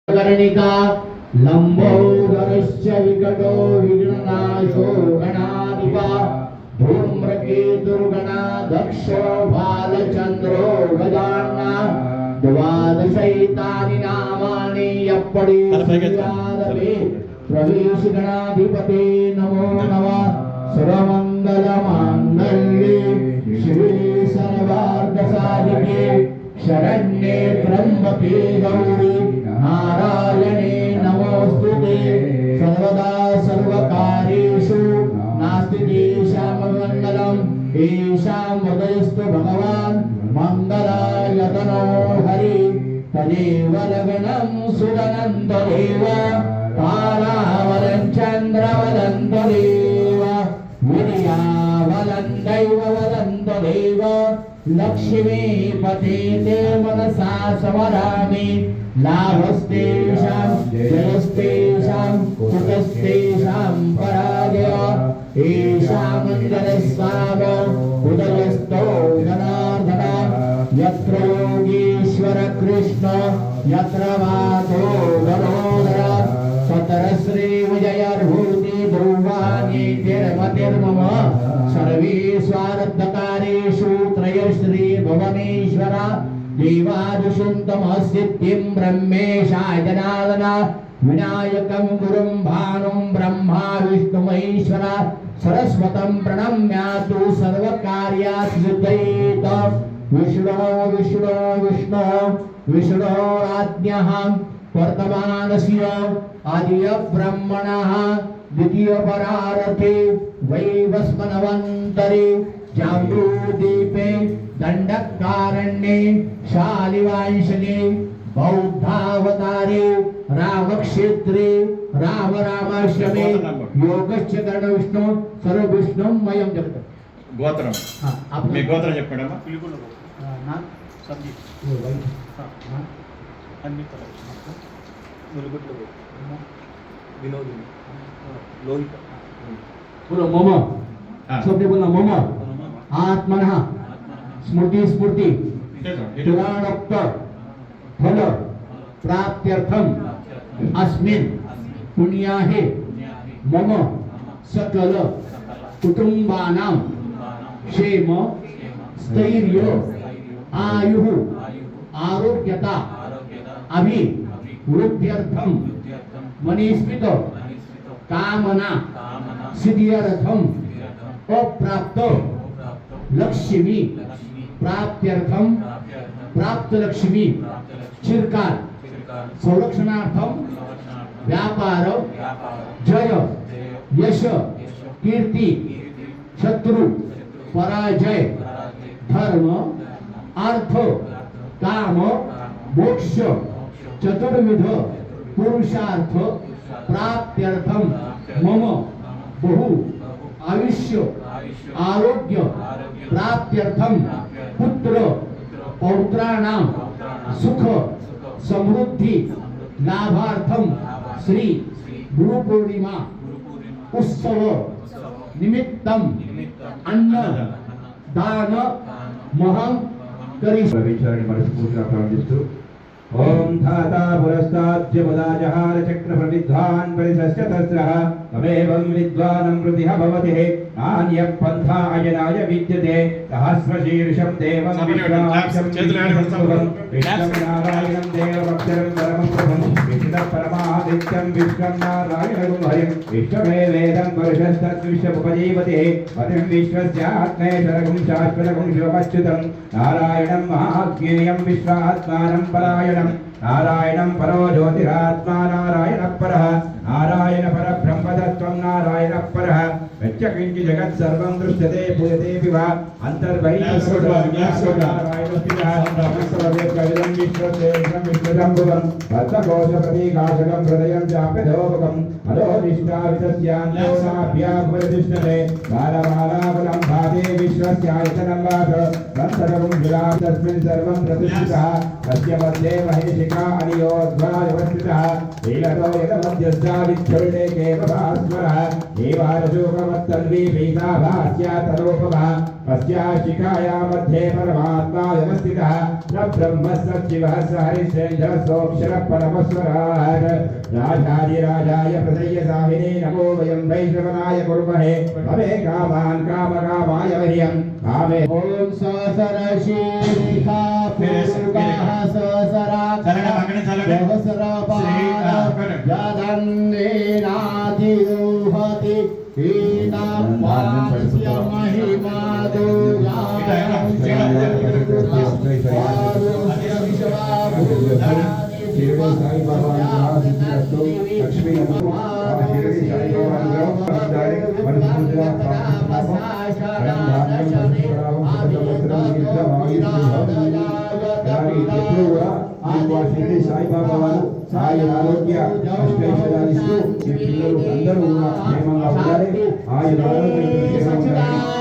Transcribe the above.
कर्णिका लंबोदरश्च विकटो विघ्ननाशो गणाधिपा धूम्रकेतुर्गणाध्यक्षो बालचन्द्रो गजानना द्वादशैतानि नामानि यप्पडि प्रवेशगणाधिपते नमो नमः सर्वमङ्गलमाङ्गल्ये शिवे सर्वार्थसाधिके शरण्ये त्र्यम्बके गौरी नारायणे नमोस्तुते सर्वदा सर्वकार्येषु नास्ति देशामङ्गलम् येषां हृदयस्तु भगवान् मङ्गलायतनो हरि तदेव लग्नं सुरनन्ददेव तारावलं चन्द्रवदन्तदेव विद्यावलं दैववदन्तदेव लक्ष्मीपते ते मनसा स्मरामि लाभस्तेषां जयस्तेषां कुतस्तेषां पराजय येषां मङ्गलस्वाम उदयस्तो जनार्दन यत्र योगीश्वर कृष्ण यत्र वातो वरोदर तत्र श्री विजयर्भूति ध्रुवानि तिर्मतिर्मम सर्वे स्वार्थकारेषु त्रयश्री भुवनेश्वर देवादिशुन्तमसिद्धिं ब्रह्मेशाय जनार्दन विनायकं गुरुं भानुं ब्रह्मा विष्णुमहेश्वर सरस्वतं प्रणम्यातु सर्वकार्यासिद्धयेत विष्णो विष्णो विष्णो विष्णोराज्ञः वर्तमानस्य आदिय ब्रह्मणः द्वितीय परारथे वैवस्वनवन्तरे जाम्बूदीपे दण्डकारण्ये शालिवांशने बौद्धावतारे रामक्षेत्रे राम रामाश्रमे योगश्च कर्ण विष्णु सर्व विष्णुमयं जगत् గోత్రం మీ గోత్రం చెప్పండి అమ్మా. बोलो मम सबने बोलना मम आत्मनः स्मृति स्मृति पुराणोक्त फल प्राप्त्यर्थम अस्मिन् पुण्याहे मम सकल कुटुंबानां क्षेम स्थैर्य आयुः आरोग्यता अभिवृद्ध्यर्थम मनीस्मित कामना सिद्ध्यर्थम अप्राप्त लक्ष्मी प्राप्त्यर्थम प्राप्त लक्ष्मी चिरकाल संरक्षणार्थम व्यापार जय यश कीर्ति शत्रु पराजय धर्म अर्थ काम मोक्ष चतुर्विध पुरुषार्थ प्राप्त्यर्थम मम बहु आयुष्य आरोग्य प्राप्त्यर्थम पुत्र पौत्राणां सुख समृद्धि लाभार्थम श्री गुरु पूर्णिमा उत्सव निमित्तम अन्न दान महं करिष्यामि मनस्फूर्तिना प्रार्थिस्तु ओम धाता पुरस्ताद्य पदाजहार चक्र प्रविद्वान् परिसस्य तस्रः तमेवं विद्वानं प्रतिह भवति नान्य पंथा अजनाय विद्यते सहस्रशीर्षं देवं विश्वाक्षं विष्णुं नारायणं देवमक्षरं परमं प्रभुं विष्णुः परमादित्यं विश्वं नारायणं हरिं विश्वमेवेदं पुरुषस्तद्विश्वमुपजीवति पतिं विश्वस्यात्मैश्वरं शाश्वतं शिवमच्युतं नारायणं महाज्ञेयं विश्वात्मानं परायणं नारायणं परो ज्योतिरात्मा नारायणः परः नारायण परब्रह्मतत्त्वं नारायणः परः यच्च किञ्चित् जगत् सर्वं दृश्यते पूयते विवा अन्तर्बहिः नारायणस्थितः विश्वशम्भुवं भक्तकोशप्रतीकाशकं हृदयं चाप्यधोमुखम् अधोनिष्ठावितस्यान्योनाभ्यामुपतिष्ठते बालबालाबलं भाते विश्वस्यायतनं वास तत्सर्वं विराम तस्मिन् सर्वं प्रतिष्ठितः तस्य मध्ये महेशिका अनियोद्वायवस्थितः लीलतो यतमध्यस्था विच्छुल्ले केवलास्मरः देवारजोगमत् तन्वी वेदाभास्या तनोपमा अस्या शिखाया मध्ये परमात्मा व्यवस्थितः न ब्रह्म सच्चिवः स हरिश्चन्द्रः सोऽक्षरः परमस्वराट् राजाधिराजाय प्रदय्य साहिने नमो वयं वैष्णवनाय कुर्महे भवे कामान् कामकामाय मह्यं कामे ॐ सहस्रशीर्षा पूर्वाः सहस्रपादन्नेनाधिरुहति हीनापास्य महिमा शिरडी साई बाबा अनुग्रह लक्ष्मी शिरडी साई बाबा अनुग्रह मनसुंदरा शिरडी साई बाबा సాయి ఆరోగ్య అష్టైశ్వర్యాలు ఇస్తూ ఈ పిల్లలు అందరూ కూడా క్షేమంగా ఉండాలి. ఆయన ఆరోగ్యం